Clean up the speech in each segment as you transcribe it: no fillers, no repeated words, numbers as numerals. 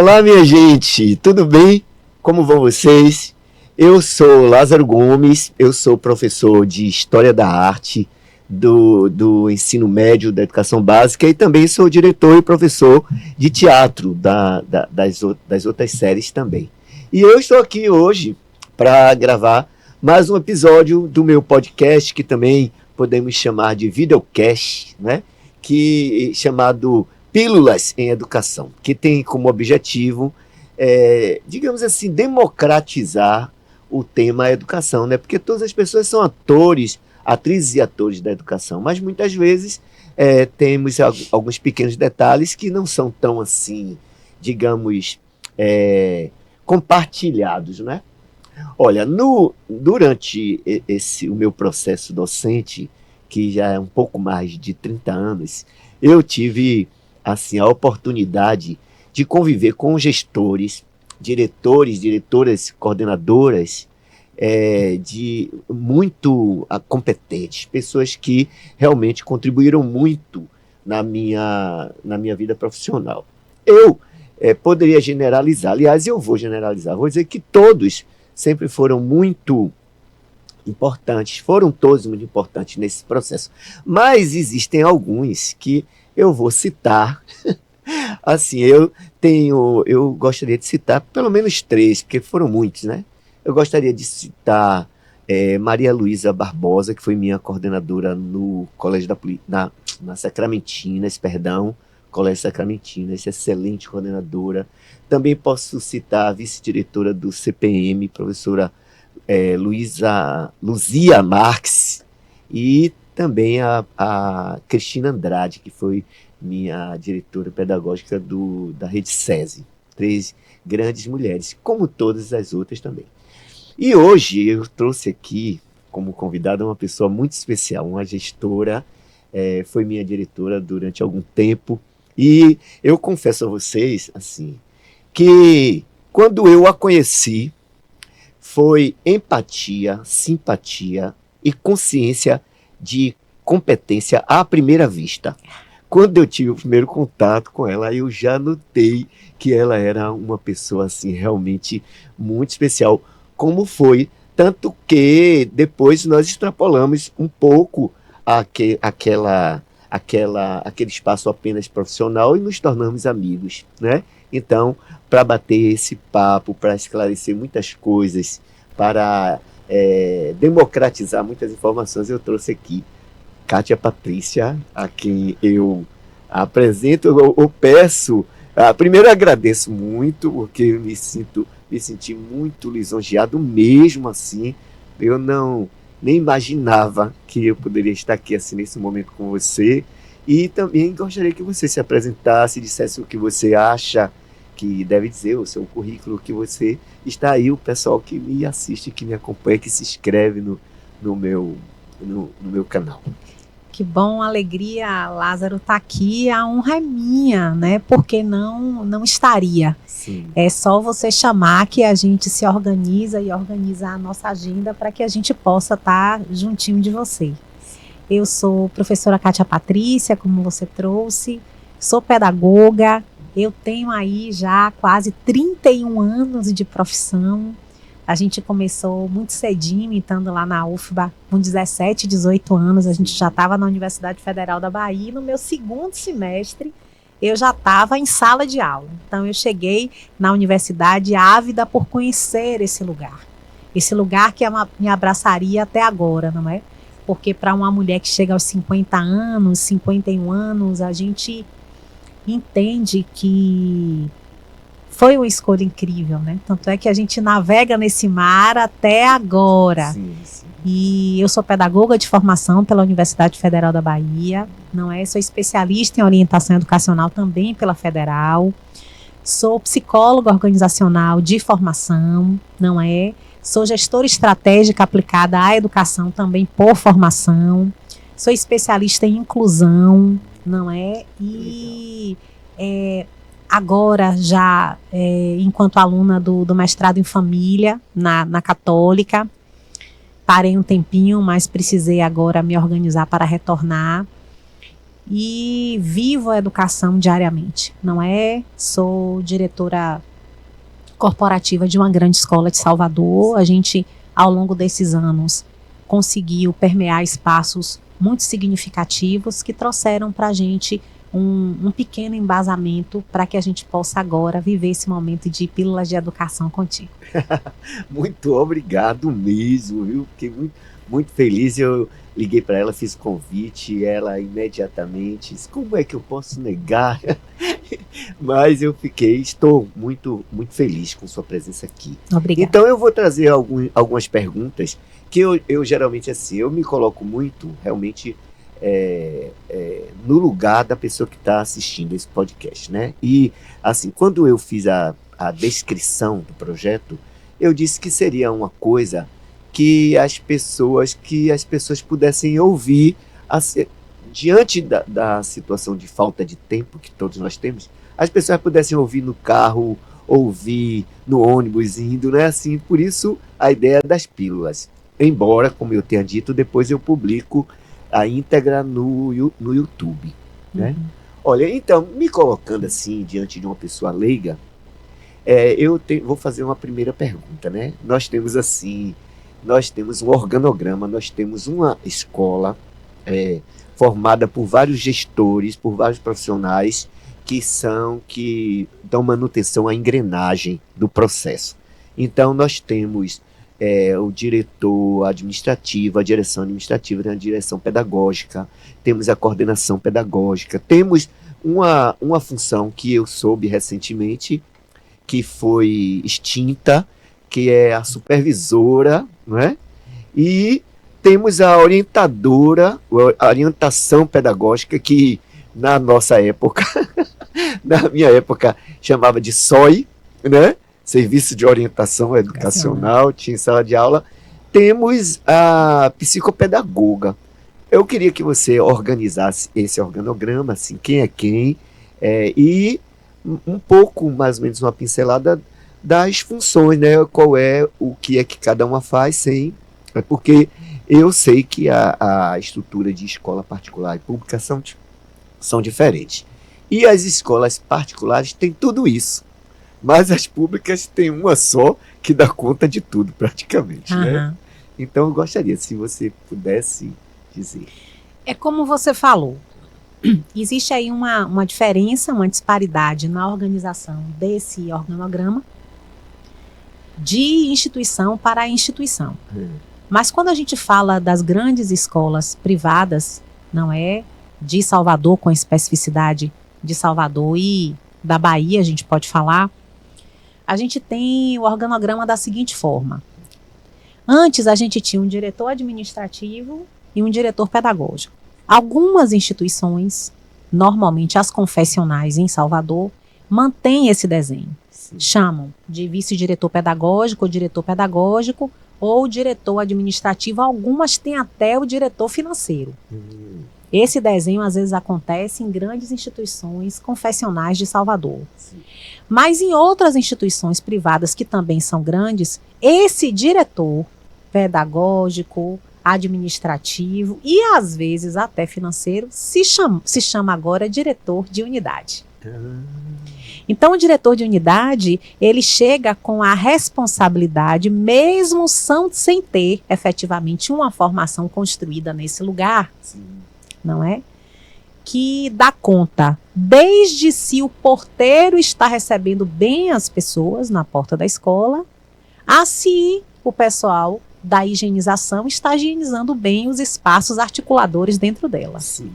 Olá, minha gente, tudo bem? Como vão vocês? Eu sou Lázaro Gomes, eu sou professor de História da Arte do ensino médio da educação básica e também sou diretor e professor de teatro das outras séries também. E eu estou aqui hoje para gravar mais um episódio do meu podcast, que também podemos chamar de videocast, né? Chamado Pílulas em Educação, que tem como objetivo, digamos assim, democratizar o tema educação, né? Porque todas as pessoas são atrizes e atores da educação, mas muitas vezes temos alguns pequenos detalhes que não são tão assim, digamos, compartilhados, né? Olha, durante o meu processo docente, que já é um pouco mais de 30 anos, eu tive assim, a oportunidade de conviver com gestores, diretores, diretoras, coordenadoras, de muito competentes, pessoas que realmente contribuíram muito na minha vida profissional. Eu poderia generalizar, aliás, eu vou generalizar, vou dizer que todos sempre foram muito importantes, foram todos muito importantes nesse processo, mas existem alguns que eu vou citar. Assim, eu gostaria de citar pelo menos 3, porque foram muitos, né? Eu gostaria de citar Maria Luísa Barbosa, que foi minha coordenadora no Colégio na Sacramentinas, Colégio Sacramentinas, excelente coordenadora. Também posso citar a vice-diretora do CPM, professora Luzia Marques, e também a Cristina Andrade, que foi minha diretora pedagógica da Rede SESI. 3 grandes mulheres, como todas as outras também. E hoje eu trouxe aqui como convidada uma pessoa muito especial, uma gestora, foi minha diretora durante algum tempo, e eu confesso a vocês, assim, que quando eu a conheci, foi empatia, simpatia e consciência de competência à primeira vista. Quando eu tive o primeiro contato com ela, eu já notei que ela era uma pessoa assim realmente muito especial, como foi, tanto que depois nós extrapolamos um pouco aquele espaço apenas profissional e nos tornamos amigos, né? Então, para bater esse papo, para esclarecer muitas coisas, para democratizar muitas informações, eu trouxe aqui Kátia Patrícia, a quem eu apresento, eu peço, primeiro agradeço muito, porque eu me senti muito lisonjeado mesmo assim, eu nem imaginava que eu poderia estar aqui assim nesse momento com você, e também gostaria que você se apresentasse, dissesse o que você acha que deve dizer, o seu currículo, que você está aí, o pessoal que me assiste, que me acompanha, que se inscreve no meu canal. Que bom, alegria, Lázaro tá aqui, a honra é minha, né? Porque não estaria. Sim. É só você chamar que a gente se organiza e organiza a nossa agenda para que a gente possa estar juntinho de você. Eu sou professora Kátia Patrícia, como você trouxe, sou pedagoga, eu tenho aí já quase 31 anos de profissão. A gente começou muito cedinho, estando lá na UFBA, com 17, 18 anos, a gente já estava na Universidade Federal da Bahia, e no meu segundo semestre eu já estava em sala de aula. Então eu cheguei na universidade ávida por conhecer esse lugar que me abraçaria até agora, não é? Porque para uma mulher que chega aos 50 anos, 51 anos, a gente entende que foi uma escolha incrível, né? Tanto é que a gente navega nesse mar até agora. Sim, sim. E eu sou pedagoga de formação pela Universidade Federal da Bahia, não é? Sou especialista em orientação educacional também pela Federal. Sou psicóloga organizacional de formação, não é? Sou gestora estratégica aplicada à educação também por formação. Sou especialista em inclusão, não é? E agora já enquanto aluna do mestrado em família na Católica, parei um tempinho, mas precisei agora me organizar para retornar. e vivo a educação diariamente, não é? Sou diretora corporativa de uma grande escola de Salvador. A gente, ao longo desses anos, conseguiu permear espaços muito significativos que trouxeram para a gente um pequeno embasamento para que a gente possa agora viver esse momento de pílulas de educação contigo. Muito obrigado mesmo, viu? Fiquei muito feliz. Eu liguei para ela, fiz o convite, ela imediatamente disse, como é que eu posso negar? Mas estou muito feliz com sua presença aqui. Obrigada. Então eu vou trazer algumas perguntas que eu geralmente, assim, eu me coloco muito, realmente, no lugar da pessoa que está assistindo esse podcast, né? E, assim, quando eu fiz a descrição do projeto, eu disse que seria uma coisa que as pessoas pudessem ouvir, diante da situação de falta de tempo que todos nós temos, as pessoas pudessem ouvir no carro, ouvir no ônibus indo, né? Assim, por isso a ideia das pílulas. Embora, como eu tenha dito, depois eu publico a íntegra no YouTube, né? Olha, então, me colocando assim, diante de uma pessoa leiga, vou fazer uma primeira pergunta, né? Nós temos um organograma, nós temos uma escola formada por vários gestores, por vários profissionais que dão manutenção à engrenagem do processo. Então, nós temos o diretor administrativo, a direção administrativa, a direção pedagógica, temos a coordenação pedagógica, temos uma função que eu soube recentemente, que foi extinta, que é a supervisora, não é? E temos a orientadora, a orientação pedagógica, que na nossa época, na minha época, chamava de SOI, né? Serviço de Orientação Educacional, tinha sala de aula. Temos a psicopedagoga. Eu queria que você organizasse esse organograma, assim, quem é quem, e um pouco, mais ou menos, uma pincelada das funções, né? Qual é o que é que cada uma faz, porque eu sei que a estrutura de escola particular e pública são diferentes. E as escolas particulares têm tudo isso. Mas as públicas têm uma só que dá conta de tudo, praticamente, né? Então, eu gostaria, se você pudesse dizer. É como você falou, existe aí uma diferença, uma disparidade na organização desse organograma de instituição para instituição. Mas quando a gente fala das grandes escolas privadas, não é? De Salvador, com a especificidade de Salvador e da Bahia, a gente pode falar, a gente tem o organograma da seguinte forma. Antes a gente tinha um diretor administrativo e um diretor pedagógico. Algumas instituições, normalmente as confessionais em Salvador, mantêm esse desenho. Sim. Chamam de vice-diretor pedagógico ou diretor administrativo. Algumas têm até o diretor financeiro. Esse desenho às vezes acontece em grandes instituições confessionais de Salvador. Sim. Mas em outras instituições privadas que também são grandes, esse diretor pedagógico, administrativo e às vezes até financeiro se chama agora diretor de unidade. Então o diretor de unidade, ele chega com a responsabilidade, mesmo sem ter efetivamente uma formação construída nesse lugar. Sim. Não é? Que dá conta, desde se o porteiro está recebendo bem as pessoas na porta da escola, a se o pessoal da higienização está higienizando bem os espaços articuladores dentro dela. Sim.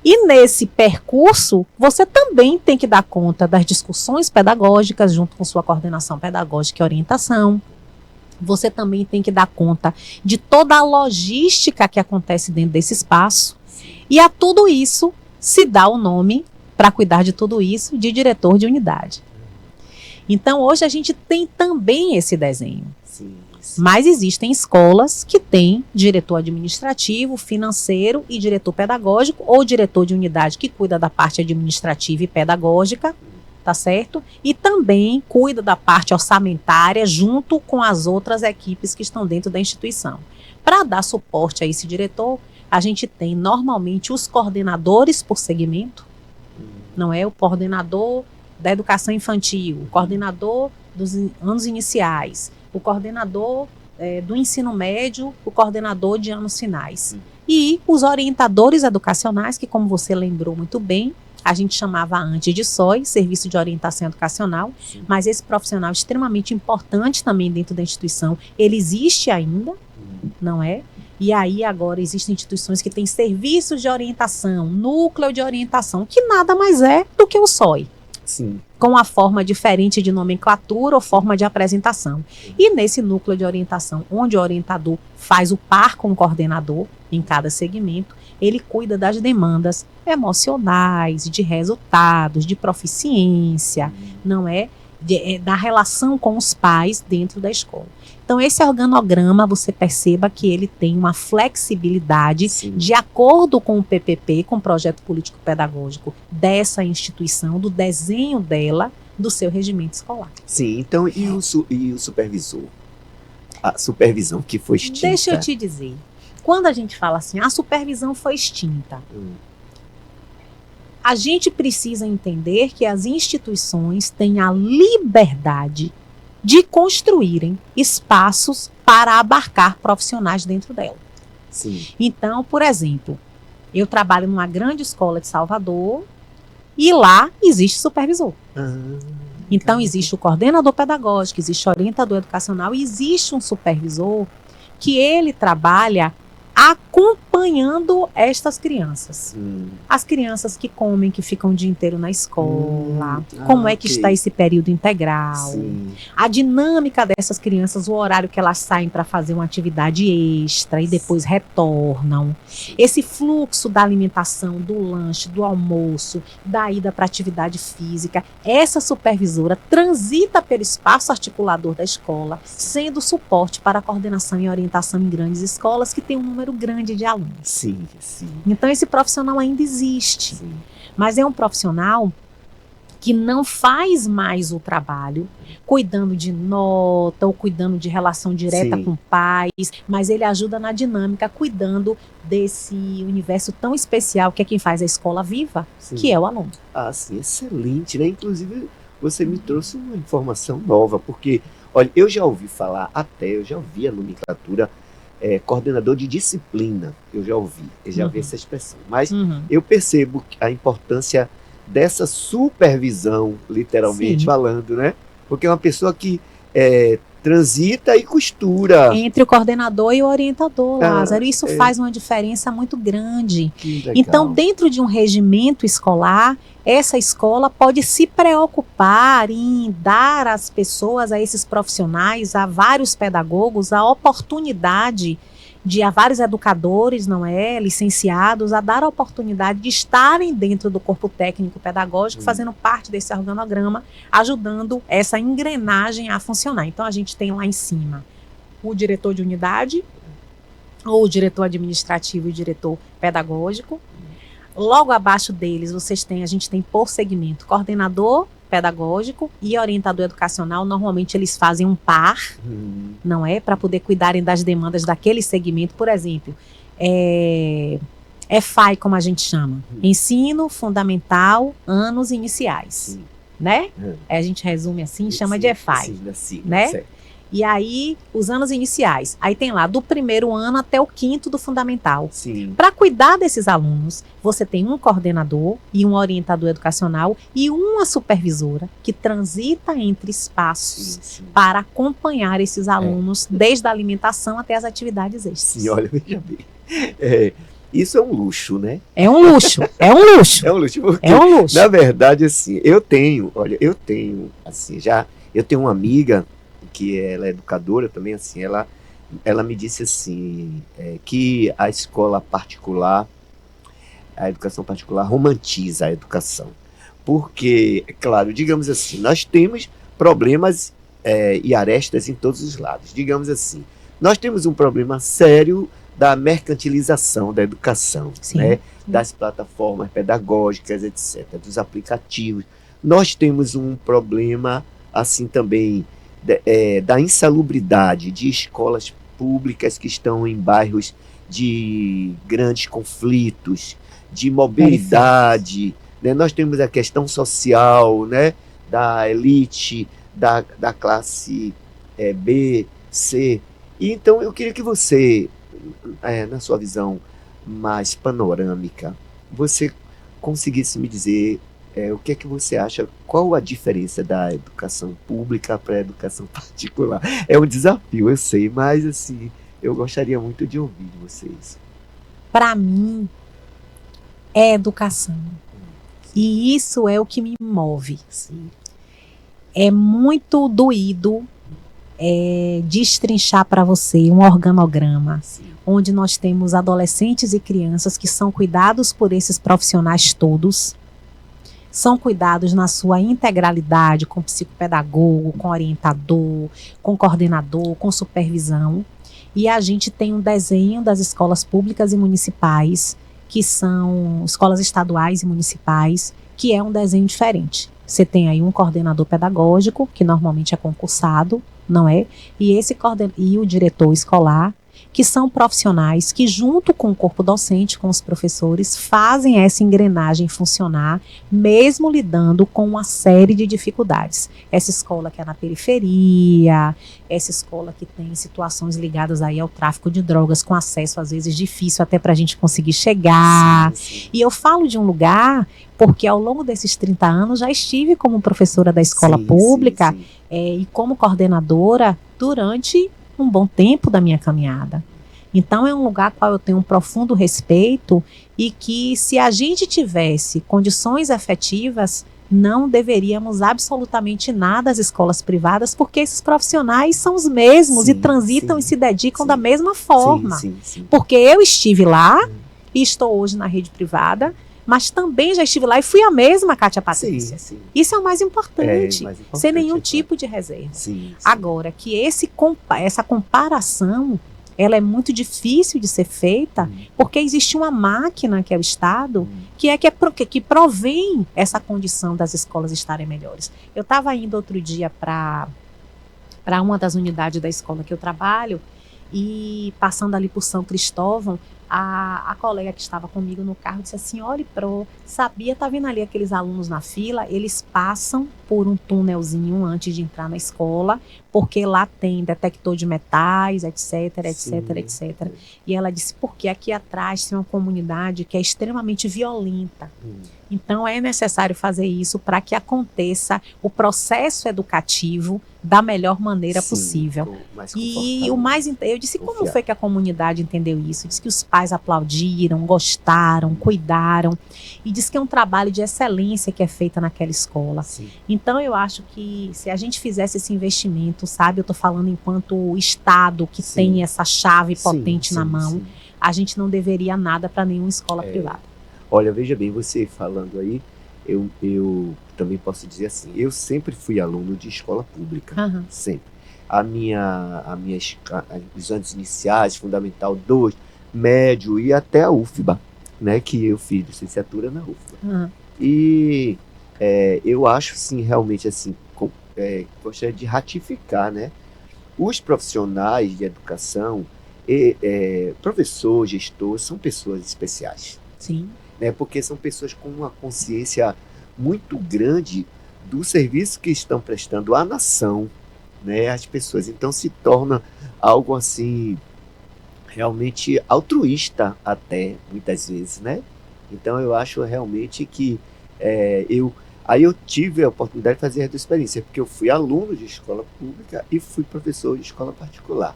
E nesse percurso, você também tem que dar conta das discussões pedagógicas junto com sua coordenação pedagógica e orientação. Você também tem que dar conta de toda a logística que acontece dentro desse espaço. E a tudo isso se dá o nome, para cuidar de tudo isso, de diretor de unidade. Então, hoje a gente tem também esse desenho. Sim. Mas existem escolas que têm diretor administrativo, financeiro e diretor pedagógico, ou diretor de unidade que cuida da parte administrativa e pedagógica, tá certo? E também cuida da parte orçamentária junto com as outras equipes que estão dentro da instituição. Para dar suporte a esse diretor, a gente tem normalmente os coordenadores por segmento, não é? O coordenador da educação infantil, o coordenador dos anos iniciais, o coordenador do ensino médio, o coordenador de anos finais. E os orientadores educacionais, que como você lembrou muito bem, a gente chamava antes de SOI, Serviço de Orientação Educacional, sim, mas esse profissional é extremamente importante também dentro da instituição, ele existe ainda, não é? E aí agora existem instituições que têm serviços de orientação, núcleo de orientação, que nada mais é do que o SOI. Sim. Com uma forma diferente de nomenclatura ou forma de apresentação. E nesse núcleo de orientação, onde o orientador faz o par com o coordenador em cada segmento, ele cuida das demandas emocionais, de resultados, de proficiência, não é? Da relação com os pais dentro da escola. Então, esse organograma, você perceba que ele tem uma flexibilidade, sim, de acordo com o PPP, com o Projeto Político Pedagógico dessa instituição, do desenho dela, do seu regimento escolar. Sim, então, e o supervisor? A supervisão que foi extinta? Deixa eu te dizer, quando a gente fala assim, a supervisão foi extinta, a gente precisa entender que as instituições têm a liberdade de construírem espaços para abarcar profissionais dentro dela. Sim. Então, por exemplo, eu trabalho numa grande escola de Salvador e lá existe supervisor. Então, existe o coordenador pedagógico, existe o orientador educacional e existe um supervisor que ele trabalha acompanhando estas crianças. As crianças que comem, que ficam o dia inteiro na escola, como é que está esse período integral, sim, a dinâmica dessas crianças, o horário que elas saem para fazer uma atividade extra e depois retornam, esse fluxo da alimentação, do lanche, do almoço, da ida para atividade física. Essa supervisora transita pelo espaço articulador da escola, sendo suporte para a coordenação e orientação em grandes escolas que tem um número grande de alunos. Sim, sim. Então esse profissional ainda existe, sim, mas é um profissional que não faz mais o trabalho cuidando de nota ou cuidando de relação direta, sim, com pais, mas ele ajuda na dinâmica, cuidando desse universo tão especial que é quem faz a escola viva, sim, que é o aluno. Sim, excelente, né? Inclusive você me trouxe uma informação nova, porque, olha, eu já ouvi falar, eu já ouvi a nomenclatura coordenador de disciplina, eu já ouvi essa expressão, mas eu percebo a importância dessa supervisão, literalmente, sim, falando, né? Porque é uma pessoa que transita e costura. Entre o coordenador e o orientador, Lázaro, isso faz uma diferença muito grande. Então, dentro de um regimento escolar, essa escola pode se preocupar em dar às pessoas, a esses profissionais, a vários pedagogos, a oportunidade a vários educadores, não é, licenciados, a dar a oportunidade de estarem dentro do corpo técnico pedagógico, fazendo parte desse organograma, ajudando essa engrenagem a funcionar. Então, a gente tem lá em cima o diretor de unidade, ou o diretor administrativo e o diretor pedagógico. Logo abaixo deles, a gente tem por segmento coordenador pedagógico e orientador educacional. Normalmente eles fazem um par, não é? Para poder cuidarem das demandas daquele segmento. Por exemplo, EFAI, como a gente chama, ensino fundamental, anos iniciais, né? A gente resume assim, chama de EFAI, né? Certo. E aí, os anos iniciais. Aí tem lá, do primeiro ano até o quinto do fundamental. Para cuidar desses alunos, você tem um coordenador e um orientador educacional e uma supervisora que transita entre espaços para acompanhar esses alunos, desde a alimentação até as atividades extras. Sim, olha, veja bem. Isso é um luxo, né? É um luxo, é um luxo. É um luxo, porque, é um luxo. Na verdade, assim, eu tenho uma amiga que ela é educadora também, assim, ela me disse assim, que a escola particular, a educação particular romantiza a educação. Porque, claro, digamos assim, nós temos problemas e arestas em todos os lados. Digamos assim, nós temos um problema sério da mercantilização da educação, né? Das plataformas pedagógicas, etc., dos aplicativos. Nós temos um problema, assim, também da insalubridade de escolas públicas que estão em bairros de grandes conflitos, de mobilidade, né? Nós temos a questão social, né? Da elite, da classe B, C. E então eu queria que você, na sua visão mais panorâmica, você conseguisse me dizer o que é que você acha, qual a diferença da educação pública para a educação particular? É um desafio, eu sei, mas assim, eu gostaria muito de ouvir de vocês. Para mim, é educação. E isso é o que me move. Sim. É muito doído destrinchar para você um organograma, sim, onde nós temos adolescentes e crianças que são cuidados por esses profissionais todos, são cuidados na sua integralidade, com psicopedagogo, com orientador, com coordenador, com supervisão. E a gente tem um desenho das escolas públicas e municipais, que são escolas estaduais e municipais, que é um desenho diferente. Você tem aí um coordenador pedagógico, que normalmente é concursado, não é? E o diretor escolar, que são profissionais que, junto com o corpo docente, com os professores, fazem essa engrenagem funcionar, mesmo lidando com uma série de dificuldades. Essa escola que é na periferia, essa escola que tem situações ligadas aí ao tráfico de drogas, com acesso às vezes difícil até para a gente conseguir chegar. Sim, sim. E eu falo de um lugar porque ao longo desses 30 anos já estive como professora da escola pública, sim, sim. E como coordenadora durante um bom tempo da minha caminhada. Então é um lugar ao qual eu tenho um profundo respeito e que, se a gente tivesse condições efetivas, não deveríamos absolutamente nada às escolas privadas, porque esses profissionais são os mesmos, sim, e transitam, sim, e se dedicam, sim, da mesma forma. Sim, sim, sim. Porque eu estive lá e estou hoje na rede privada, mas também já estive lá e fui a mesma Kátia Patrícia. Sim, sim. Isso é o mais importante, sem nenhum tipo de reserva. Sim, sim. Agora, que essa comparação, ela é muito difícil de ser feita, porque existe uma máquina, que é o Estado, que provém essa condição das escolas estarem melhores. Eu estava indo outro dia para uma das unidades da escola que eu trabalho, e passando ali por São Cristóvão, a colega que estava comigo no carro disse assim: olha, tá vendo ali aqueles alunos na fila? Eles passam por um túnelzinho antes de entrar na escola, porque lá tem detector de metais, etc, etc, etc. E ela disse, porque aqui atrás tem uma comunidade que é extremamente violenta. Então é necessário fazer isso para que aconteça o processo educativo da melhor maneira possível. E eu disse, como foi que a comunidade entendeu isso? Diz que os pais aplaudiram, gostaram, cuidaram, e diz que é um trabalho de excelência que é feito naquela escola. Sim. Então eu acho que se a gente fizesse esse investimento, sabe, eu estou falando enquanto Estado que sim, tem essa chave potente sim, na mão, sim. A gente não deveria nada para nenhuma escola privada. Olha, veja bem, você falando aí, eu também posso dizer assim, eu sempre fui aluno de escola pública, sempre. Os anos iniciais, Fundamental 2, médio e até a UFBA, né, que eu fiz licenciatura na UFBA. E eu acho, sim, realmente, assim, gostaria de ratificar, né, os profissionais de educação, professor, gestor, são pessoas especiais. Sim. Né, porque são pessoas com uma consciência muito grande do serviço que estão prestando à nação, né, às pessoas. Então se torna algo assim realmente altruísta até, muitas vezes, né? Então eu acho realmente que aí eu tive a oportunidade de fazer essa experiência, porque eu fui aluno de escola pública e fui professor de escola particular.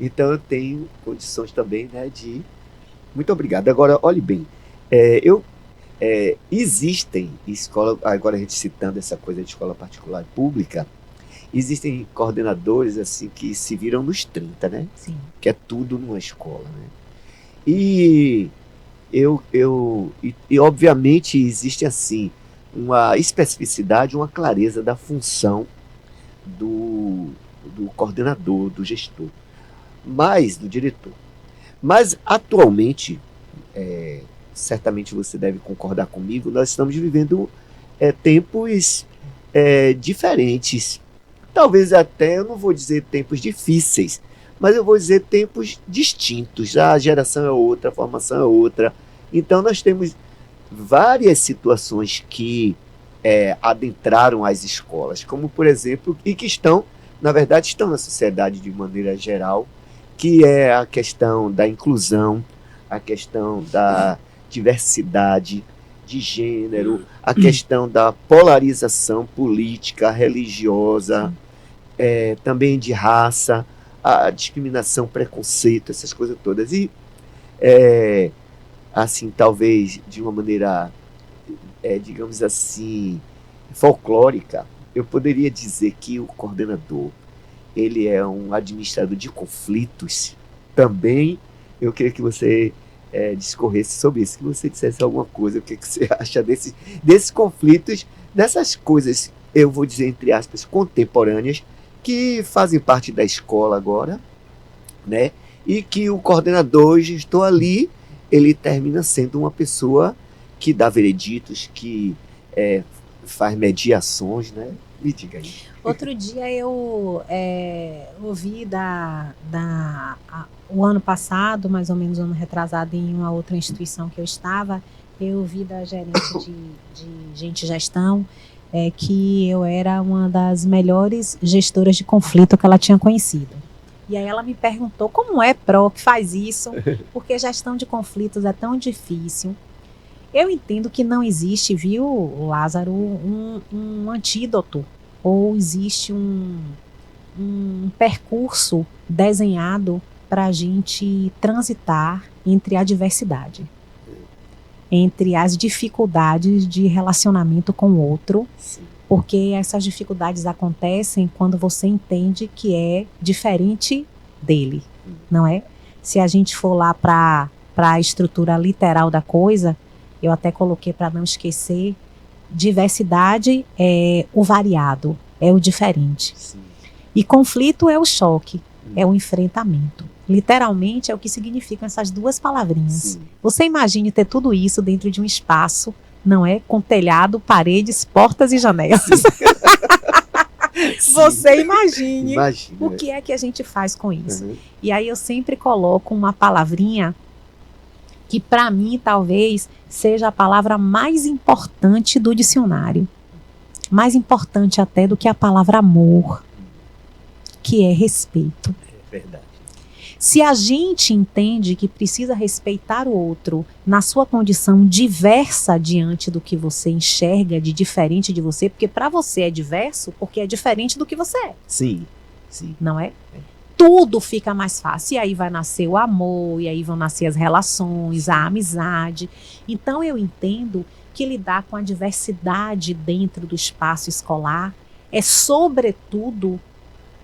Então eu tenho condições também, né, de... Muito obrigado. Agora, olhe bem, existem escolas, agora a gente citando essa coisa de escola particular e pública, existem coordenadores assim que se viram nos 30, né? Sim. Que é tudo numa escola, né? E obviamente existe assim uma especificidade, uma clareza da função do coordenador, do gestor, mas do diretor. Mas atualmente, certamente você deve concordar comigo, nós estamos vivendo tempos diferentes. Talvez até, eu não vou dizer tempos difíceis, mas eu vou dizer tempos distintos. A geração é outra, a formação é outra. Então nós temos várias situações que adentraram as escolas, como por exemplo, e que estão, na verdade, estão na sociedade de maneira geral, que é a questão da inclusão, a questão da diversidade de gênero, a questão da polarização política, religiosa, também de raça, a discriminação, preconceito, essas coisas todas. E, assim, talvez de uma maneira, digamos assim, folclórica, eu poderia dizer que o coordenador, ele é um administrador de conflitos. Também eu queria que você discorresse sobre isso, que você dissesse alguma coisa, o que você acha desses conflitos, dessas coisas, eu vou dizer entre aspas, contemporâneas, que fazem parte da escola agora, né? E que o coordenador, o gestor ali, ele termina sendo uma pessoa que dá vereditos, que faz mediações, né? Me diga aí. Outro dia eu ouvi o ano passado, mais ou menos ano retrasado, em uma outra instituição que eu estava, eu ouvi da gerente de gente gestão que eu era uma das melhores gestoras de conflito que ela tinha conhecido. E aí ela me perguntou como é que faz isso, porque gestão de conflitos é tão difícil. Eu entendo que não existe, viu, Lázaro, um antídoto, ou existe um percurso desenhado para a gente transitar entre a diversidade, entre as dificuldades de relacionamento com o outro, sim, porque essas dificuldades acontecem quando você entende que é diferente dele, não é? Se a gente for lá para a estrutura literal da coisa, eu até coloquei para não esquecer, diversidade é o variado, é o diferente. Sim. E conflito é o choque, é o enfrentamento. Literalmente é o que significam essas duas palavrinhas. Sim. Você imagine ter tudo isso dentro de um espaço, não é? Com telhado, paredes, portas e janelas. Você imagine o que é que a gente faz com isso. Uhum. E aí eu sempre coloco uma palavrinha que para mim talvez seja a palavra mais importante do dicionário. Mais importante até do que a palavra amor, que é respeito. É verdade. Se a gente entende que precisa respeitar o outro na sua condição diversa diante do que você enxerga de diferente de você, porque para você é diverso, porque é diferente do que você é. Sim, sim. Não é? Tudo fica mais fácil. E aí vai nascer o amor, e aí vão nascer as relações, a amizade. Então eu entendo que lidar com a diversidade dentro do espaço escolar é, sobretudo,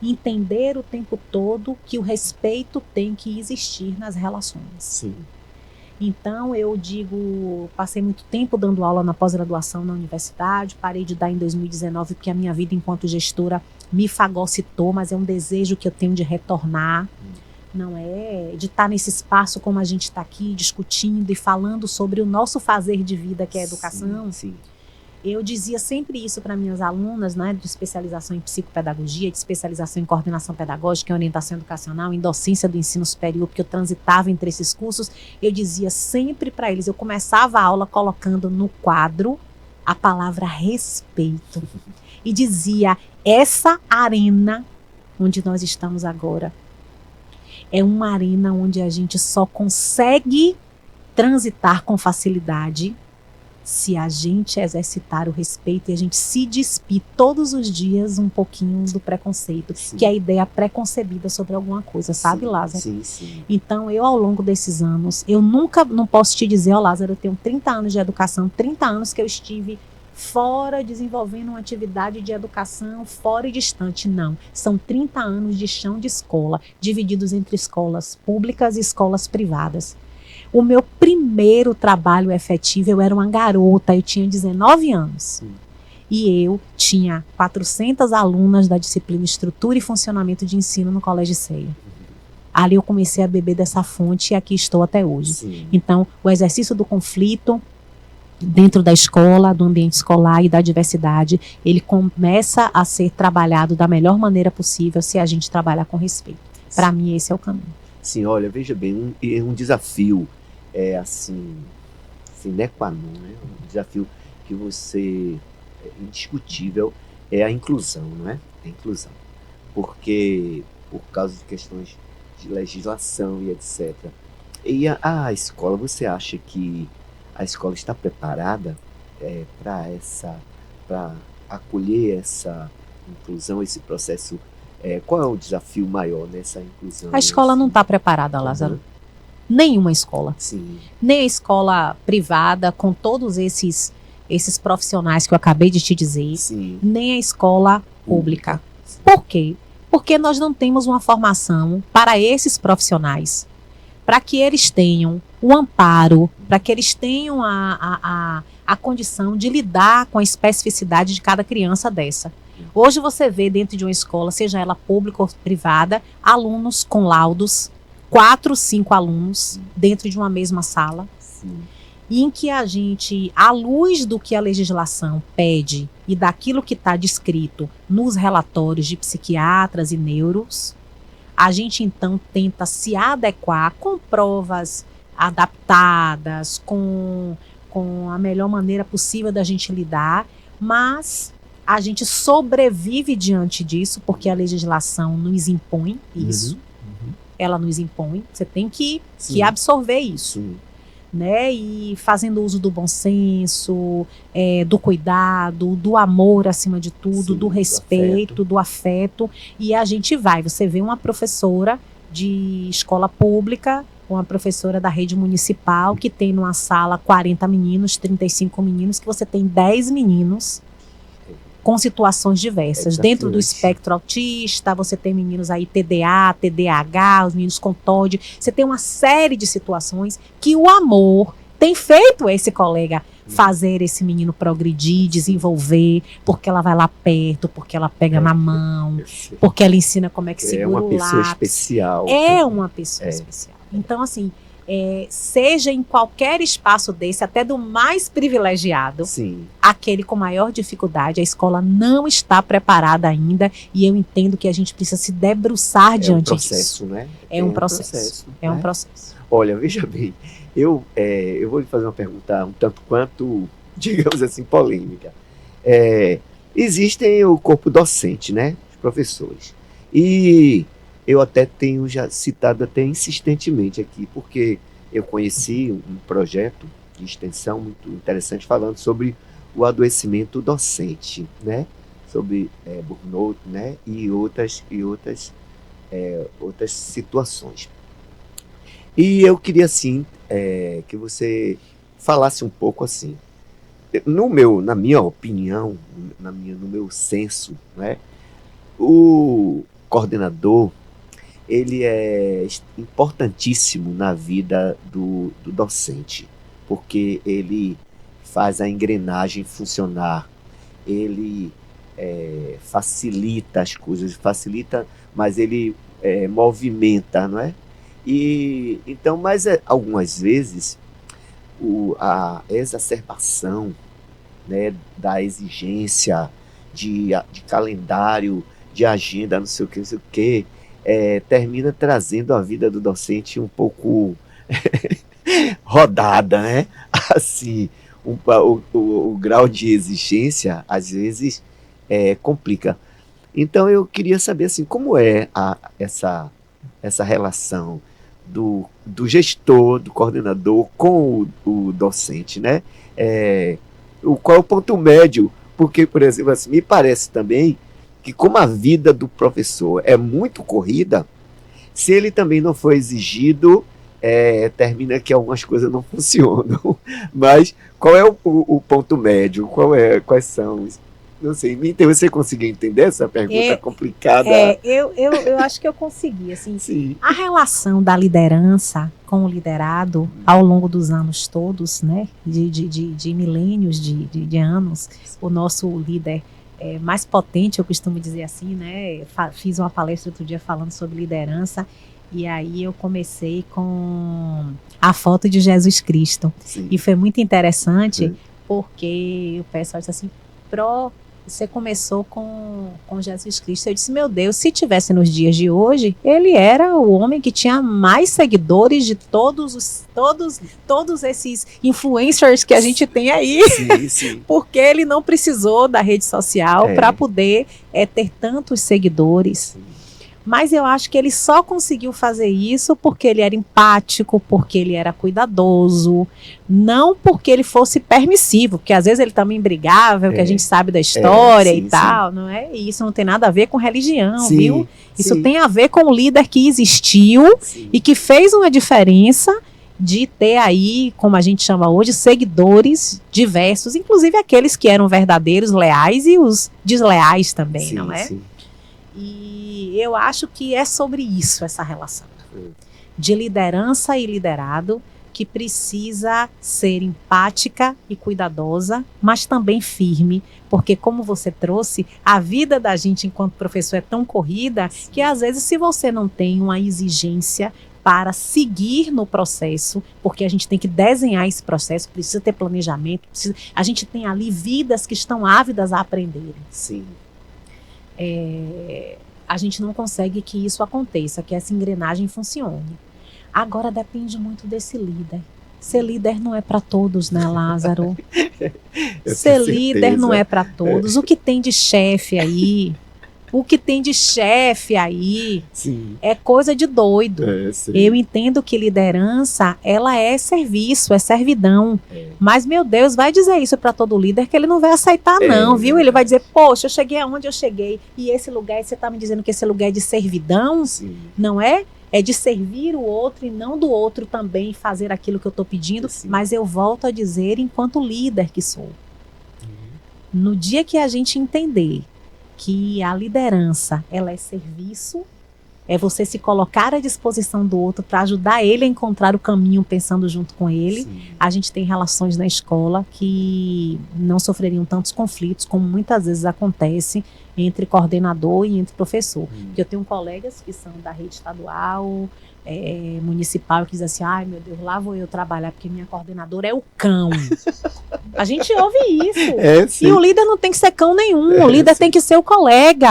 entender o tempo todo que o respeito tem que existir nas relações. Sim. Então eu digo, passei muito tempo dando aula na pós-graduação na universidade, parei de dar em 2019 porque a minha vida enquanto gestora me fagocitou, mas é um desejo que eu tenho de retornar, não é? De estar nesse espaço como a gente está aqui discutindo e falando sobre o nosso fazer de vida, que é a educação. Sim, sim. Eu dizia sempre isso para minhas alunas, né, de especialização em psicopedagogia, de especialização em coordenação pedagógica, em orientação educacional, em docência do ensino superior, porque eu transitava entre esses cursos. Eu dizia sempre para eles, eu começava a aula colocando no quadro a palavra respeito. E dizia, essa arena onde nós estamos agora é uma arena onde a gente só consegue transitar com facilidade se a gente exercitar o respeito e a gente se despir todos os dias um pouquinho do preconceito, sim, que é a ideia preconcebida sobre alguma coisa, sabe, sim, Lázaro? Sim, sim. Então, eu ao longo desses anos, eu nunca, não posso te dizer, Lázaro, eu tenho 30 anos de educação, 30 anos que eu estive fora desenvolvendo uma atividade de educação fora e distante, não. São 30 anos de chão de escola, divididos entre escolas públicas e escolas privadas. O meu primeiro trabalho efetivo, eu era uma garota, eu tinha 19 anos. Sim. E eu tinha 400 alunas da disciplina Estrutura e Funcionamento de Ensino no Colégio Ceia. Ali eu comecei a beber dessa fonte e aqui estou até hoje. Sim. Então, o exercício do conflito dentro da escola, do ambiente escolar e da diversidade, ele começa a ser trabalhado da melhor maneira possível se a gente trabalhar com respeito. Para mim, esse é o caminho. Sim, olha, veja bem, um desafio assim, sine qua non, né? Um desafio que é indiscutível é a inclusão, não é? A inclusão. Porque, por causa de questões de legislação e etc. E a escola, você acha que a escola está preparada para acolher essa inclusão, esse processo? Qual é o desafio maior nessa inclusão? A escola não está preparada, Lázaro. Nenhuma escola. Sim. Nem a escola privada, com todos esses profissionais que eu acabei de te dizer. Sim. Nem a escola pública. Por quê? Porque nós não temos uma formação para esses profissionais, para que eles tenham o amparo, para que eles tenham a condição de lidar com a especificidade de cada criança dessa. Hoje você vê dentro de uma escola, seja ela pública ou privada, alunos com laudos, 4, 5 alunos dentro de uma mesma sala. Sim. Em que a gente, à luz do que a legislação pede e daquilo que está descrito nos relatórios de psiquiatras e neuros, a gente então tenta se adequar com provas adaptadas, com a melhor maneira possível da gente lidar, mas a gente sobrevive diante disso, porque a legislação nos impõe isso. Ela nos impõe, você tem que absorver isso. Sim. Né? E fazendo uso do bom senso, do cuidado, do amor acima de tudo, do respeito, do afeto. E a gente você vê uma professora de escola pública, uma professora da rede municipal, que tem numa sala 40 meninos, 35 meninos, que você tem 10 meninos com situações diversas. Dentro do espectro autista, você tem meninos aí TDA, TDAH, os meninos com TOD. Você tem uma série de situações que o amor tem feito esse colega fazer esse menino progredir, desenvolver, porque ela vai lá perto, porque ela pega na mão, porque ela ensina como é que segura o lápis. É uma pessoa especial. É uma pessoa especial. Então, assim, seja em qualquer espaço desse, até do mais privilegiado, aquele com maior dificuldade, a escola não está preparada ainda, e eu entendo que a gente precisa se debruçar diante disso. Né? É um processo. É um processo. Olha, veja bem, eu vou lhe fazer uma pergunta um tanto quanto, digamos assim, polêmica. Existem o corpo docente, né? Os professores. E eu até tenho já citado até insistentemente aqui, porque eu conheci um projeto de extensão muito interessante falando sobre o adoecimento docente, né? Sobre burnout, né? E outras situações. E eu queria, assim, que você falasse um pouco assim, na minha opinião, no meu senso, né? O coordenador, ele é importantíssimo na vida do docente, porque ele faz a engrenagem funcionar, ele facilita as coisas, mas ele movimenta, não é? E então, mas algumas vezes a exacerbação, né, da exigência de calendário, de agenda, não sei o que, termina trazendo a vida do docente um pouco rodada, né? Assim, o grau de exigência, às vezes, complica. Então, eu queria saber, assim, como é essa relação do gestor, do coordenador com o docente, né? Qual é o ponto médio? Porque, por exemplo, assim, me parece também que como a vida do professor é muito corrida, se ele também não for exigido, termina que algumas coisas não funcionam. Mas qual é o ponto médio? Quais são? Não sei, você conseguiu entender essa pergunta complicada? Eu acho que eu consegui. Assim, sim. A relação da liderança com o liderado ao longo dos anos todos, né, de milênios de anos, o nosso líder mais potente, eu costumo dizer assim, né? Fiz uma palestra outro dia falando sobre liderança, e aí eu comecei com a foto de Jesus Cristo. Sim. E foi muito interessante, porque o pessoal disse assim, Você começou com Jesus Cristo. Eu disse, meu Deus, se tivesse nos dias de hoje, ele era o homem que tinha mais seguidores de todos esses influencers que a gente tem aí. Sim, sim. Porque ele não precisou da rede social para poder ter tantos seguidores. Sim. Mas eu acho que ele só conseguiu fazer isso porque ele era empático, porque ele era cuidadoso, não porque ele fosse permissivo, porque às vezes ele também brigava, é o que a gente sabe da história sim, e tal, não é? E isso não tem nada a ver com religião, sim, viu? Isso sim. tem a ver com o líder que existiu e que fez uma diferença de ter aí, como a gente chama hoje, seguidores diversos, inclusive aqueles que eram verdadeiros, leais e os desleais também, não é? Sim. E eu acho que é sobre isso essa relação de liderança e liderado, que precisa ser empática e cuidadosa, mas também firme, porque como você trouxe, a vida da gente enquanto professor é tão corrida que às vezes se você não tem uma exigência para seguir no processo, porque a gente tem que desenhar esse processo, precisa ter planejamento, a gente tem ali vidas que estão ávidas a aprenderem. Sim. A gente não consegue que isso aconteça, que essa engrenagem funcione. Agora depende muito desse líder. Ser líder não é para todos, né, Lázaro? Ser líder não é para todos. O que tem de chefe aí? Sim. É coisa de doido. Eu entendo que liderança, ela é serviço, é servidão. Mas, meu Deus, vai dizer isso para todo líder que ele não vai aceitar não, viu? Ele vai dizer, poxa, eu cheguei aonde eu cheguei e esse lugar, você está me dizendo que esse lugar é de servidão? Sim. Não é? É de servir o outro e não do outro também fazer aquilo que eu estou pedindo. Sim. Mas eu volto a dizer enquanto líder que sou. No dia que a gente entender que a liderança, ela é serviço, é você se colocar à disposição do outro para ajudar ele a encontrar o caminho pensando junto com ele. Sim. A gente tem relações na escola que não sofreriam tantos conflitos como muitas vezes acontece entre coordenador e entre professor. Porque eu tenho colegas que são da rede estadual, municipal, que dizem assim, ai meu Deus, lá vou eu trabalhar porque minha coordenadora é o cão. A gente ouve isso. E o líder não tem que ser cão nenhum, o líder tem que ser o colega.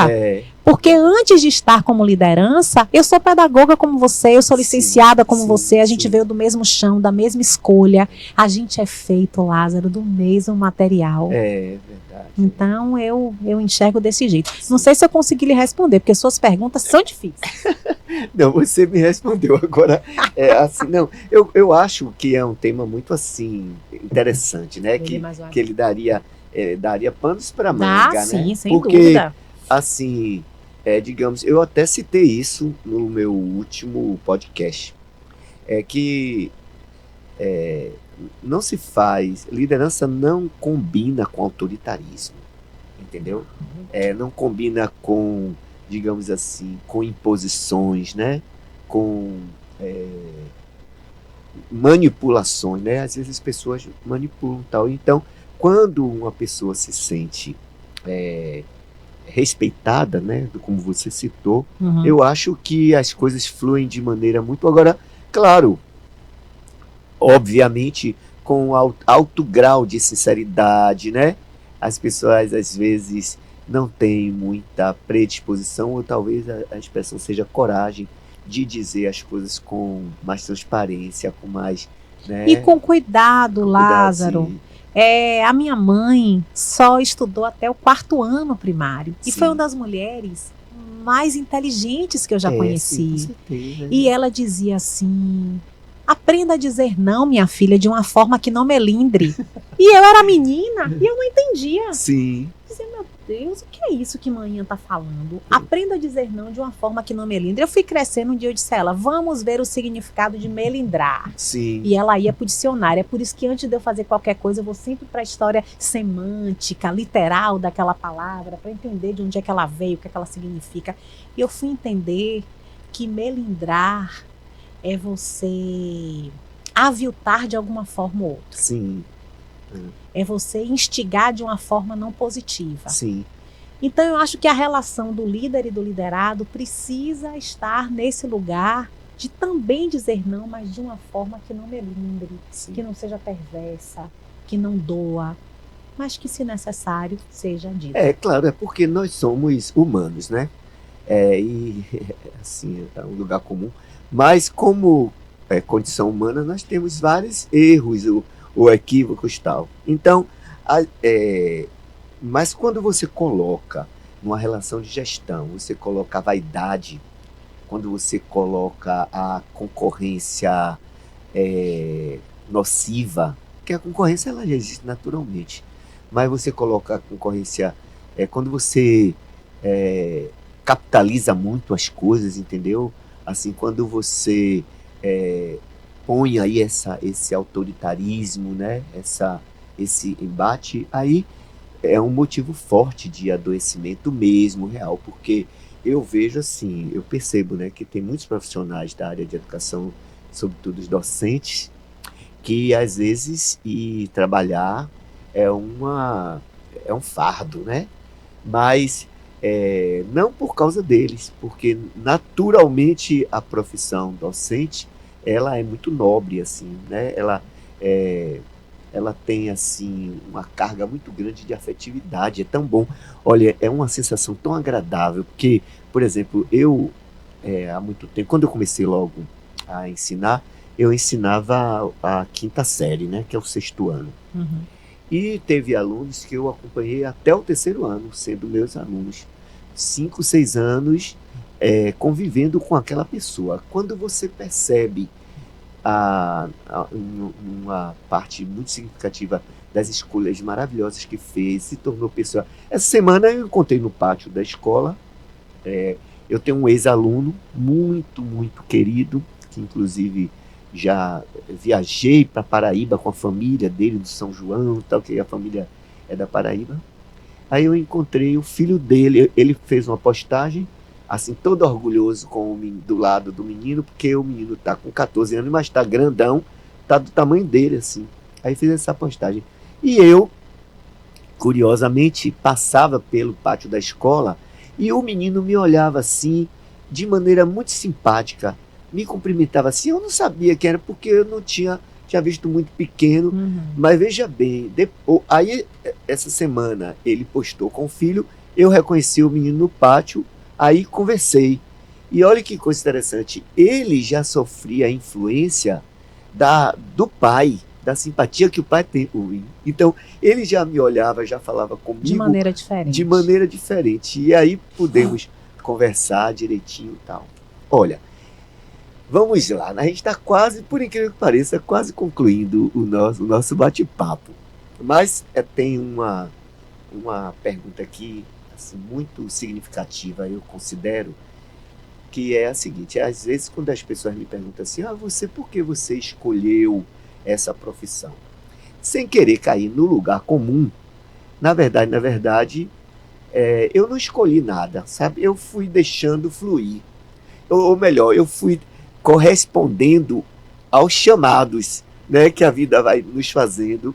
Porque antes de estar como liderança, eu sou pedagoga como você, eu sou licenciada como você, a gente veio do mesmo chão, da mesma escolha, a gente é feito, Lázaro, do mesmo material. É verdade. Então eu enxergo desse jeito. Não sei se eu consegui lhe responder, porque suas perguntas são difíceis. Não, você me respondeu agora. Assim, não, eu acho que é um tema muito assim interessante, né? Que ele daria panos para manga, né? Sim, sem porque, dúvida. Assim, digamos, eu até citei isso no meu último podcast, que não se faz, liderança não combina com autoritarismo, entendeu? Não combina com, digamos assim, com imposições, né? Com manipulações, né? Às vezes as pessoas manipulam e tal. Então, quando uma pessoa se sente respeitada, né? Como você citou, eu acho que as coisas fluem de maneira muito... Agora, claro, obviamente, com alto grau de sinceridade, né? As pessoas, às vezes, não têm muita predisposição, ou talvez a expressão seja coragem de dizer as coisas com mais transparência, com mais... né? E com cuidado, Lázaro. A minha mãe só estudou até o 4º ano primário. Sim. E foi uma das mulheres mais inteligentes que eu já conheci. Sim, com certeza. E ela dizia assim... Aprenda a dizer não, minha filha, de uma forma que não melindre. E eu era menina e eu não entendia. Sim. Dizia, meu Deus, o que é isso que manhã tá falando? Aprenda a dizer não de uma forma que não melindre. Eu fui crescendo, um dia eu disse a ela, vamos ver o significado de melindrar. Sim. E ela ia pro dicionário. É por isso que antes de eu fazer qualquer coisa, eu vou sempre para a história semântica, literal daquela palavra, para entender de onde é que ela veio, o que é que ela significa. E eu fui entender que melindrar é você aviltar de alguma forma ou outra. Sim. É você instigar de uma forma não positiva. Sim. Então eu acho que a relação do líder e do liderado precisa estar nesse lugar de também dizer não, mas de uma forma que não melindre, que não seja perversa, que não doa. mas que, se necessário, seja dito. Claro, é porque nós somos humanos, né? E assim, é um lugar comum. Mas como condição humana, nós temos vários erros ou equívocos tal. Então, a- é, mas quando você coloca numa relação de gestão, você coloca a vaidade, quando você coloca a concorrência nociva, que a concorrência ela já existe naturalmente, mas você coloca a concorrência quando você é, capitaliza muito as coisas, entendeu? Assim, quando você é, põe aí esse autoritarismo, né? Esse embate, aí é um motivo forte de adoecimento mesmo, real, porque eu vejo assim, eu percebo, né, que tem muitos profissionais da área de educação, sobretudo os docentes, que às vezes ir trabalhar é é um fardo, né? Mas não por causa deles, porque naturalmente a profissão docente ela é muito nobre, assim, né? É, ela tem assim uma carga muito grande de afetividade, é tão bom. Olha, é uma sensação tão agradável, porque, por exemplo, eu há muito tempo, quando eu comecei logo a ensinar, eu ensinava a quinta série, né, que é o sexto ano. Uhum. E teve alunos que eu acompanhei até o terceiro ano, sendo meus alunos. 5, 6 anos convivendo com aquela pessoa. Quando você percebe uma parte muito significativa das escolhas maravilhosas que fez, se tornou pessoa. Essa semana eu encontrei no pátio da escola, eu tenho um ex-aluno muito, muito querido, que inclusive já viajei para Paraíba com a família dele, do São João, tal, que a família é da Paraíba. Aí eu encontrei o filho dele, ele fez uma postagem, assim, todo orgulhoso do lado do menino, porque o menino tá com 14 anos, mas tá grandão, tá do tamanho dele, assim. Aí fez essa postagem. E eu, curiosamente, passava pelo pátio da escola e o menino me olhava assim, de maneira muito simpática, me cumprimentava assim. Eu não sabia quem era, porque eu não tinha visto muito pequeno, Uhum. mas veja bem, aí essa semana ele postou com o filho, eu reconheci o menino no pátio, aí conversei. E olha que coisa interessante, ele já sofria a influência do pai, da simpatia que o pai tem por mim. Então, ele já me olhava, já falava De comigo maneira de diferente. maneira diferente. E aí pudemos conversar direitinho e tal. Olha, vamos lá, né? A gente está quase, por incrível que pareça, quase concluindo o nosso bate-papo. Mas tem uma pergunta aqui assim, muito significativa, eu considero, que é a seguinte: às vezes quando as pessoas me perguntam assim, por que você escolheu essa profissão? Sem querer cair no lugar comum, na verdade, eu não escolhi nada, sabe? Eu fui deixando fluir. Ou melhor, eu fui correspondendo aos chamados, né, que a vida vai nos fazendo.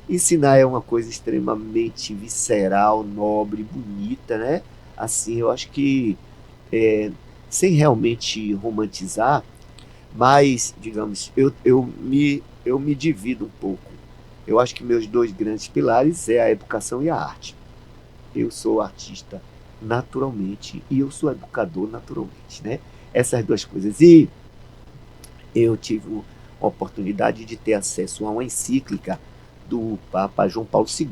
Ensinar é uma coisa extremamente visceral, nobre, bonita, né? Assim, eu acho que, é, sem realmente romantizar, mas, digamos, eu me divido um pouco. Eu acho que meus dois grandes pilares é a educação e a arte. Eu sou artista naturalmente e eu sou educador naturalmente, né? Essas duas coisas. E eu tive a oportunidade de ter acesso a uma encíclica do Papa João Paulo II.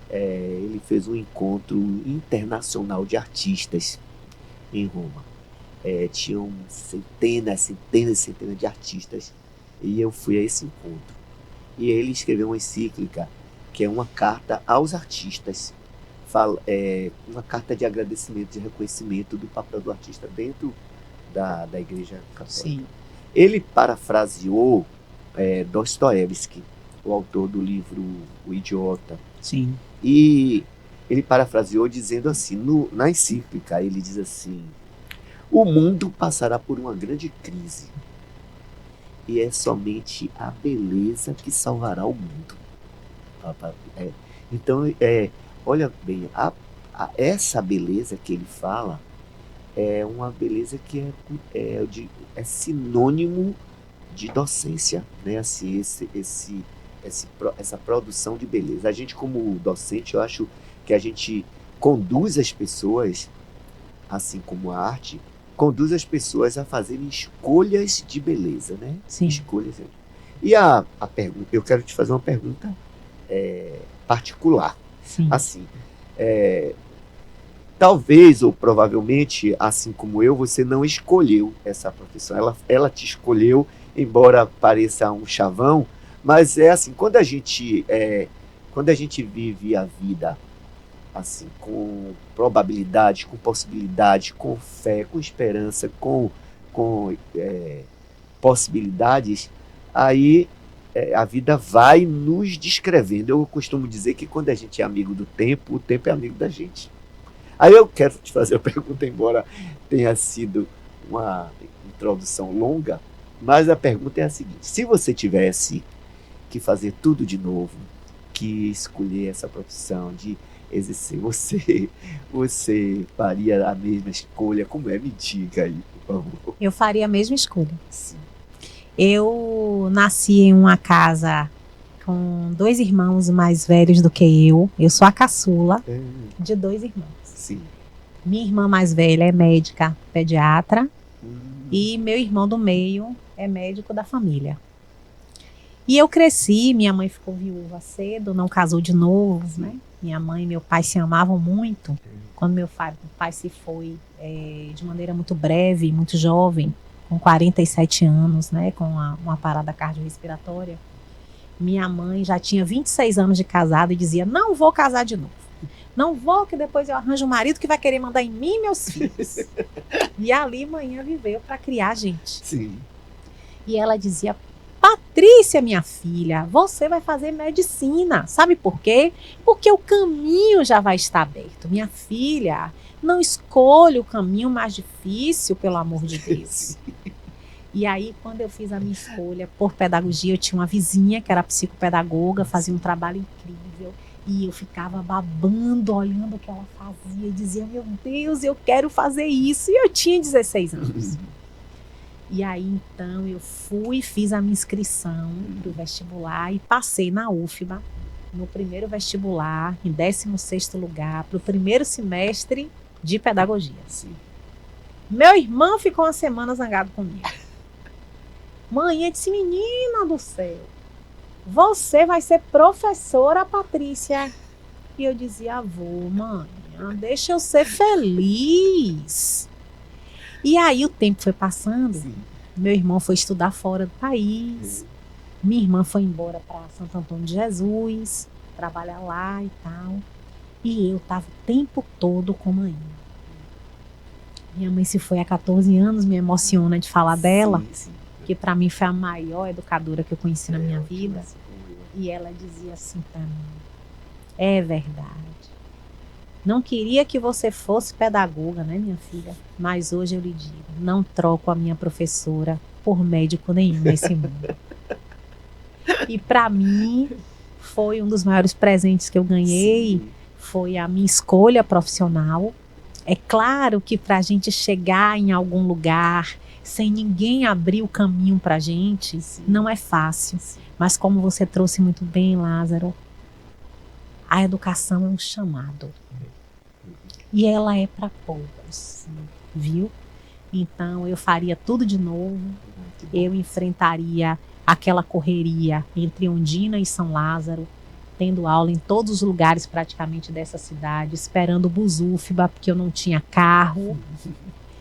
Ele fez um encontro internacional de artistas em Roma. Tinham centenas, centenas e centenas de artistas e eu fui a esse encontro. E ele escreveu uma encíclica que é uma carta aos artistas, uma carta de agradecimento, de reconhecimento do papel do artista dentro da Igreja Católica. Sim. Ele parafraseou Dostoiévski, o autor do livro O Idiota. Sim. E ele parafraseou dizendo assim, na encíclica, ele diz assim: o mundo passará por uma grande crise e é somente a beleza que salvará o mundo. Então, olha bem, essa beleza que ele fala é uma beleza que é sinônimo de docência, né? Assim, essa produção de beleza. A gente, como docente, eu acho que a gente conduz as pessoas, assim como a arte, conduz as pessoas a fazerem escolhas de beleza, né? Sim. Escolhas. E a pergunta, eu quero te fazer uma pergunta particular. Sim. Assim, talvez ou provavelmente, assim como eu, você não escolheu essa profissão. Ela te escolheu, embora pareça um chavão, mas é assim, quando a gente vive a vida assim, com probabilidade, com possibilidade, com fé, com esperança, com possibilidades, aí a vida vai nos descrevendo. Eu costumo dizer que quando a gente é amigo do tempo, o tempo é amigo da gente. Aí eu quero te fazer a pergunta, embora tenha sido uma introdução longa, mas a pergunta é a seguinte: se você tivesse que fazer tudo de novo, que escolher essa profissão, de exercer, você faria a mesma escolha? Como é? Me diga aí, por favor. Eu faria a mesma escolha. Sim. Eu nasci em uma casa com 2 irmãos mais velhos do que eu. Eu sou a caçula de 2 irmãos. Sim. Minha irmã mais velha é médica, pediatra, e meu irmão do meio é médico da família. E eu cresci, minha mãe ficou viúva cedo, não casou de novo, né? Minha mãe e meu pai se amavam muito. Quando meu pai se foi de maneira muito breve, muito jovem, com 47 anos, né? Com uma parada cardiorrespiratória, minha mãe já tinha 26 anos de casada e dizia: não vou casar de novo. Não vou, que depois eu arranjo um marido que vai querer mandar em mim e meus filhos. E ali manhã viveu para criar a gente. Sim. E ela dizia: Patrícia, minha filha, você vai fazer medicina. Sabe por quê? Porque o caminho já vai estar aberto. Minha filha, não escolha o caminho mais difícil, pelo amor de Deus. E aí, quando eu fiz a minha escolha por pedagogia, eu tinha uma vizinha que era psicopedagoga, fazia um trabalho incrível. E eu ficava babando, olhando o que ela fazia e dizia: meu Deus, eu quero fazer isso. E eu tinha 16 anos. E aí, então, eu fiz a minha inscrição para o vestibular e passei na UFBA, no primeiro vestibular, em 16º lugar, para o primeiro semestre de pedagogia. Sim. Meu irmão ficou uma semana zangado comigo. Mãe, eu disse: menina do céu, você vai ser professora, Patrícia. E eu dizia: avô, mãe, deixa eu ser feliz. E aí o tempo foi passando. Sim. Meu irmão foi estudar fora do país. Minha irmã foi embora para Santo Antônio de Jesus, trabalhar lá e tal. E eu estava o tempo todo com a mãe. Minha mãe se foi há 14 anos, me emociona de falar dela, que para mim foi a maior educadora que eu conheci na minha vida. E ela dizia assim para mim: é verdade. Não queria que você fosse pedagoga, né, minha filha? Mas hoje eu lhe digo: não troco a minha professora por médico nenhum nesse mundo. E para mim foi um dos maiores presentes que eu ganhei. Sim. Foi a minha escolha profissional. É claro que para a gente chegar em algum lugar sem ninguém abrir o caminho para a gente, sim, não é fácil. Sim. Mas como você trouxe muito bem, Lázaro, a educação é um chamado. E ela é para poucos, viu? Então eu faria tudo de novo. Eu enfrentaria aquela correria entre Ondina e São Lázaro, tendo aula em todos os lugares praticamente dessa cidade, esperando o bus UFBA, porque eu não tinha carro.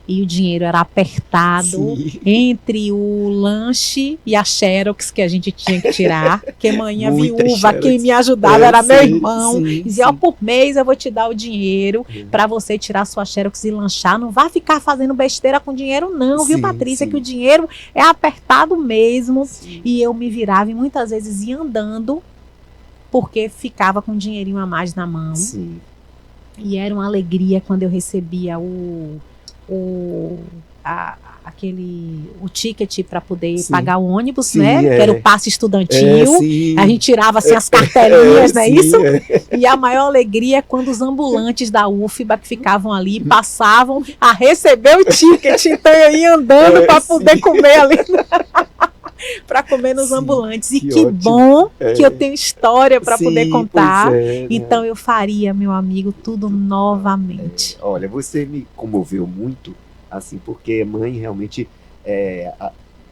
E o dinheiro era apertado. Sim. Entre o lanche e a Xerox que a gente tinha que tirar. Porque manhã viúva, Xerox. Quem me ajudava era meu irmão. Dizia: ó, por mês eu vou te dar o dinheiro para você tirar sua Xerox e lanchar. Não vai ficar fazendo besteira com dinheiro não, viu, Patrícia? Que o dinheiro é apertado mesmo. Sim. E eu me virava e muitas vezes ia andando, porque ficava com um dinheirinho a mais na mão. Sim. E era uma alegria quando eu recebia o ticket para poder sim, pagar o ônibus, sim, né? Que era o passe estudantil. A gente tirava assim as cartelinhas, não é isso? E a maior alegria é quando os ambulantes da UFBA que ficavam ali passavam a receber o ticket. Então eu ia andando para poder comer ali. para comer nos Sim, ambulantes. E que que ótimo. bom que eu tenho história para poder Sim, contar. pois é, né? Então eu faria, meu amigo, tudo novamente. Olha, você me comoveu muito, assim, porque mãe realmente,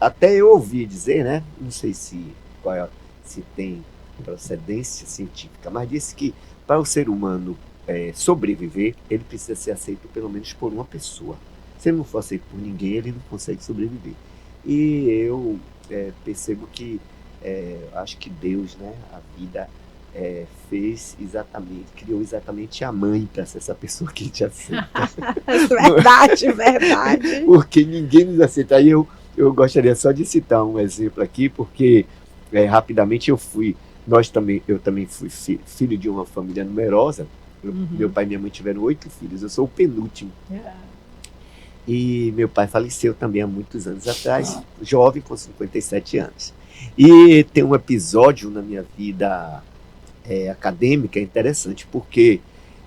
até eu ouvi dizer, né? Não sei se tem procedência científica, mas disse que para o ser humano sobreviver, ele precisa ser aceito pelo menos por uma pessoa. Se ele não for aceito por ninguém, ele não consegue sobreviver. E eu percebo que acho que Deus, né, a vida criou exatamente a mãe para ser essa pessoa que te aceita. Verdade, verdade. Porque ninguém nos aceita. Aí eu gostaria só de citar um exemplo aqui, porque rapidamente eu também fui filho de uma família numerosa. Meu pai e minha mãe tiveram 8 filhos, eu sou o penúltimo. E meu pai faleceu também há muitos anos atrás, jovem, com 57 anos. E tem um episódio na minha vida acadêmica interessante, porque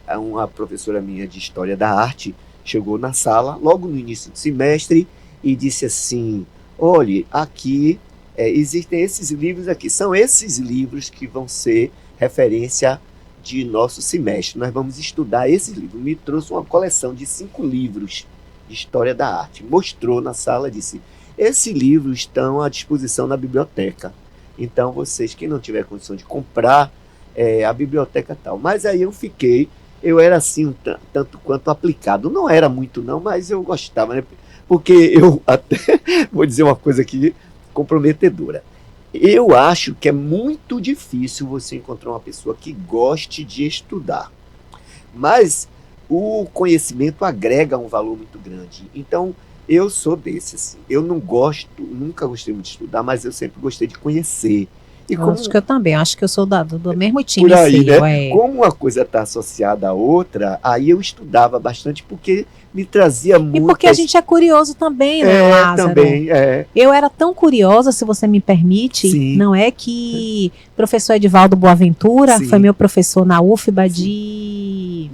uma professora minha de História da Arte chegou na sala, logo no início do semestre, e disse assim: olhe, aqui existem esses livros aqui, são esses livros que vão ser referência de nosso semestre, nós vamos estudar esses livros. Me trouxe uma coleção de 5 livros de História da Arte, mostrou na sala e disse: esses livros estão à disposição na biblioteca, então vocês, quem não tiver condição de comprar, a biblioteca tal. Mas aí eu era assim tanto quanto aplicado, não era muito não, mas eu gostava, né? Porque eu até vou dizer uma coisa aqui comprometedora. Eu acho que é muito difícil você encontrar uma pessoa que goste de estudar, mas o conhecimento agrega um valor muito grande. Então, eu sou desse, assim. Eu nunca gostei muito de estudar, mas eu sempre gostei de conhecer. E Acho que eu também, acho que eu sou do mesmo time por aí, seu. né? Como uma coisa está associada à outra, aí eu estudava bastante porque me trazia muito. E porque a gente é curioso também, né, Lázaro? Também, Eu era tão curiosa, se você me permite. Sim. Não é que o professor Edivaldo Boaventura Sim. foi meu professor na UFBA Sim. de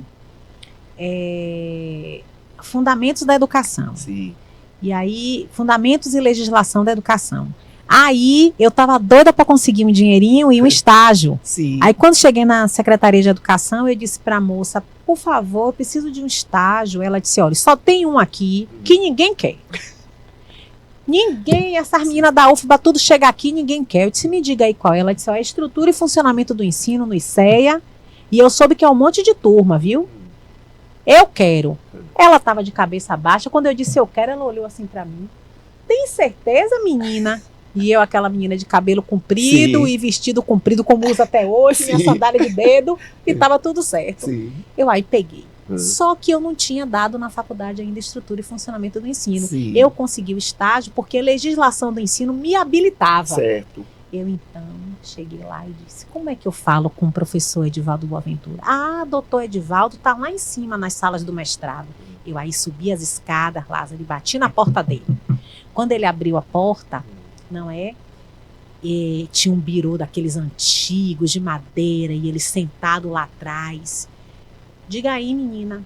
Fundamentos da Educação. Sim. E aí, Fundamentos e Legislação da Educação. Aí, eu tava doida para conseguir um dinheirinho e um estágio. Sim. Aí, quando cheguei na Secretaria de Educação, eu disse para a moça: por favor, eu preciso de um estágio. Ela disse: olha, só tem um aqui que ninguém quer. Ninguém, essas meninas da UFBA, tudo chega aqui, ninguém quer. Eu disse: me diga aí qual. Ela disse: é Estrutura e Funcionamento do Ensino no ICEA. E eu soube que é um monte de turma, viu? Eu quero. Ela estava de cabeça baixa. Quando eu disse eu quero, ela olhou assim para mim: tem certeza, menina? E eu, aquela menina de cabelo comprido Sim. e vestido comprido, como usa até hoje, minha sandália de dedo, e estava tudo certo. Sim. Eu aí peguei. Só que eu não tinha dado na faculdade ainda Estrutura e Funcionamento do Ensino. Sim. Eu consegui o estágio porque a legislação do ensino me habilitava. Certo. Eu então cheguei lá e disse: como é que eu falo com o professor Edivaldo Boaventura? Ah, doutor Edivaldo está lá em cima nas salas do mestrado. Eu aí subi as escadas, Lázaro, e bati na porta dele. Quando ele abriu a porta, não é? E tinha um birô daqueles antigos de madeira e ele sentado lá atrás. Diga aí, menina.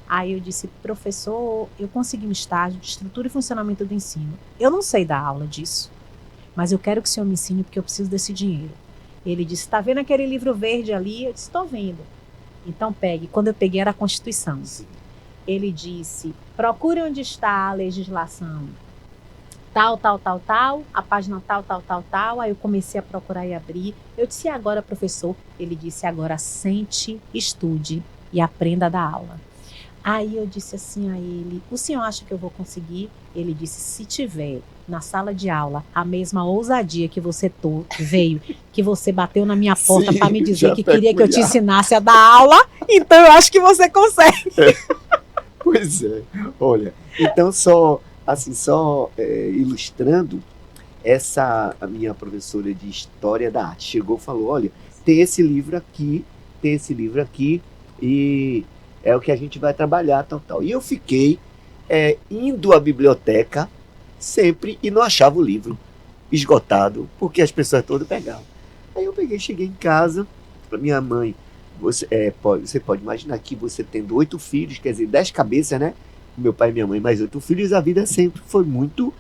Aí eu disse: professor, eu consegui um estágio de Estrutura e Funcionamento do Ensino. Eu não sei dar aula disso, mas eu quero que o senhor me ensine porque eu preciso desse dinheiro. Ele disse: está vendo aquele livro verde ali? Eu disse: estou vendo. Então pegue. Quando eu peguei era a Constituição. Ele disse: procure onde está a legislação tal, a página tal. Aí eu comecei a procurar e abrir. Eu disse: e agora, professor? Ele disse: agora sente, estude e aprenda a dar aula. Aí eu disse assim a ele: o senhor acha que eu vou conseguir? Ele disse: se tiver na sala de aula a mesma ousadia que você veio, que você bateu na minha porta para me dizer que queria que eu te ensinasse a dar aula, então eu acho que você consegue. Pois é. Olha, então só ilustrando, a minha professora de História da Arte chegou e falou: olha, tem esse livro aqui, e é o que a gente vai trabalhar, tal. E eu fiquei indo à biblioteca sempre e não achava o livro, esgotado, porque as pessoas todas pegavam. Aí eu cheguei em casa, para minha mãe: você pode imaginar que você tendo 8 filhos, quer dizer, 10 cabeças, né? Meu pai e minha mãe, mais 8 filhos, a vida sempre foi muito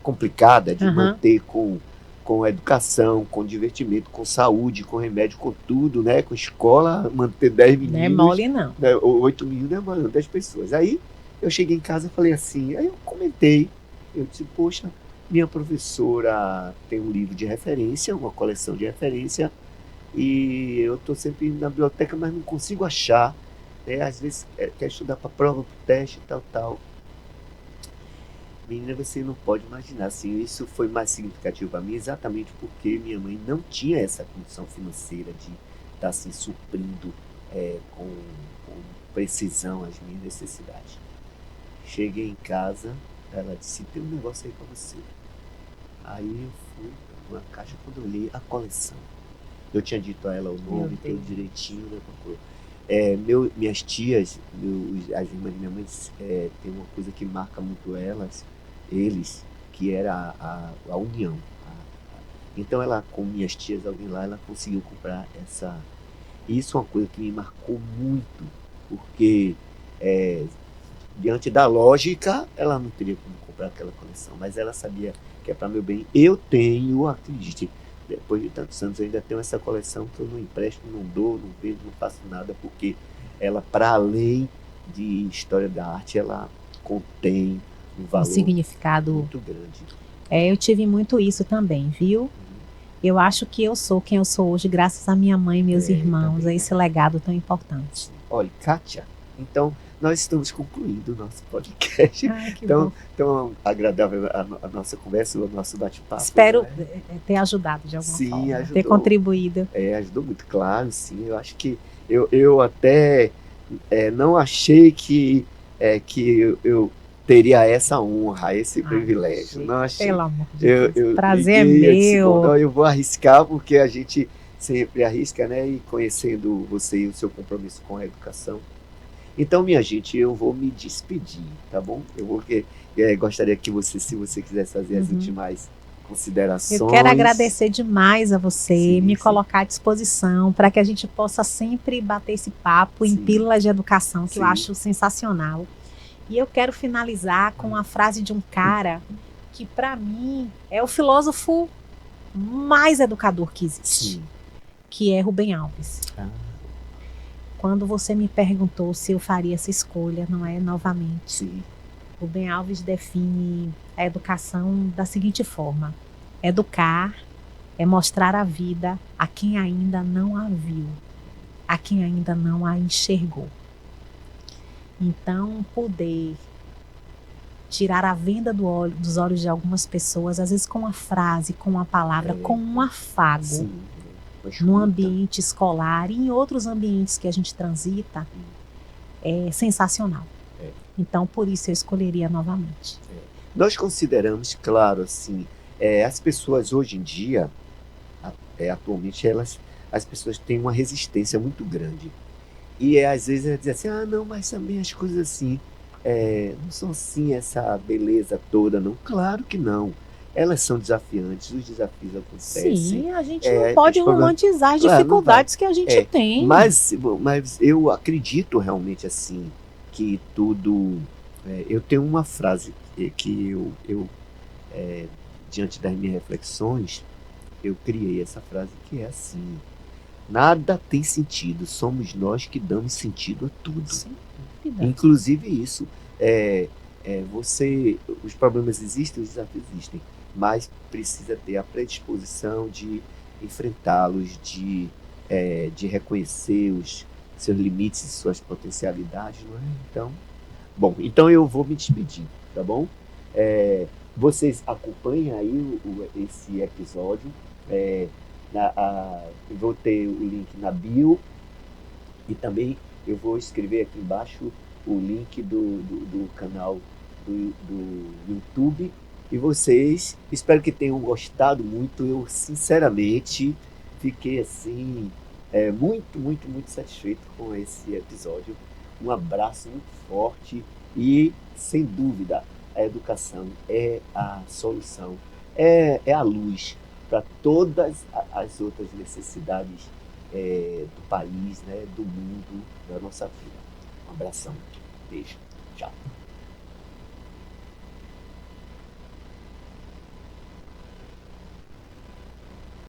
complicada de manter com com educação, com divertimento, com saúde, com remédio, com tudo, né? Com escola, manter 10 meninos. Não é mole, não. Né? 8 meninos é mole, 10 pessoas. Aí eu cheguei em casa e falei assim, aí eu comentei, eu disse, poxa, minha professora tem um livro de referência, uma coleção de referência, e eu estou sempre indo na biblioteca, mas não consigo achar. Né? Às vezes quer estudar para prova, para teste, tal. Menina, você não pode imaginar, assim, isso foi mais significativo para mim exatamente porque minha mãe não tinha essa condição financeira de estar assim, suprindo com precisão as minhas necessidades. Cheguei em casa, ela disse, tem um negócio aí para você. Aí eu fui para uma caixa, quando eu olhei a coleção. Eu tinha dito a ela o nome, tudo direitinho, né? Minhas tias, as irmãs de minha mãe, tem uma coisa que marca muito eles, que era a união. Então ela, com minhas tias, alguém lá, ela conseguiu comprar essa. Isso é uma coisa que me marcou muito, porque diante da lógica, ela não teria como comprar aquela coleção, mas ela sabia que é para meu bem. Eu tenho, acredite, depois de tantos anos, eu ainda tenho essa coleção que eu não empresto, não dou, não vendo, não faço nada, porque ela, para além de história da arte, ela contém um valor significado muito grande. Eu tive muito isso também, viu? Eu acho que eu sou quem eu sou hoje, graças a minha mãe e meus irmãos, também, a esse legado tão importante. Olha, Kátia, então nós estamos concluindo o nosso podcast. Tão agradável a nossa conversa, o nosso bate-papo. Espero ter ajudado de alguma forma, ajudou, ter contribuído. Ajudou muito, claro, sim. Eu acho que eu até não achei que eu teria essa honra, esse privilégio. Não achei. Pelo amor de Deus. Prazer é meu. Disse, não, eu vou arriscar, porque a gente sempre arrisca, né? E conhecendo você e o seu compromisso com a educação. Então, minha gente, eu vou me despedir, tá bom? Gostaria que você, se você quisesse fazer as últimas considerações. Eu quero agradecer demais a você, me colocar à disposição para que a gente possa sempre bater esse papo em pílulas de educação, que eu acho sensacional. E eu quero finalizar com a frase de um cara que, para mim, é o filósofo mais educador que existe, que é Rubem Alves. Quando você me perguntou se eu faria essa escolha, não é novamente. Rubem Alves define a educação da seguinte forma: educar é mostrar a vida a quem ainda não a viu, a quem ainda não a enxergou. Então, poder tirar a venda dos olhos de algumas pessoas, às vezes com uma frase, com uma palavra, com um afago, no ambiente escolar e em outros ambientes que a gente transita, é sensacional. Então, por isso eu escolheria novamente. Nós consideramos, claro, assim, as pessoas hoje em dia, atualmente, as pessoas têm uma resistência muito grande. E às vezes ela diz assim, não, mas também as coisas assim, não são assim essa beleza toda, não. Claro que não. Elas são desafiantes, os desafios acontecem. Sim, a gente não pode romantizar as dificuldades que a gente tem. Mas eu acredito realmente assim, que tudo... eu tenho uma frase que eu diante das minhas reflexões, eu criei essa frase que é assim: nada tem sentido, somos nós que damos sentido a tudo. Sim, inclusive isso. Os problemas existem, os desafios existem, mas precisa ter a predisposição de enfrentá-los, de reconhecer os seus limites e suas potencialidades, não é? Então eu vou me despedir, tá bom? Vocês acompanhem aí esse episódio. Eu vou ter o link na bio e também eu vou escrever aqui embaixo o link do canal do YouTube. E vocês, espero que tenham gostado muito. Eu sinceramente fiquei assim muito, muito, muito satisfeito com esse episódio. Um abraço muito forte e, sem dúvida, a educação é a solução, é a luz para todas as outras necessidades do país, né, do mundo, da nossa vida. Um abração, beijo, tchau.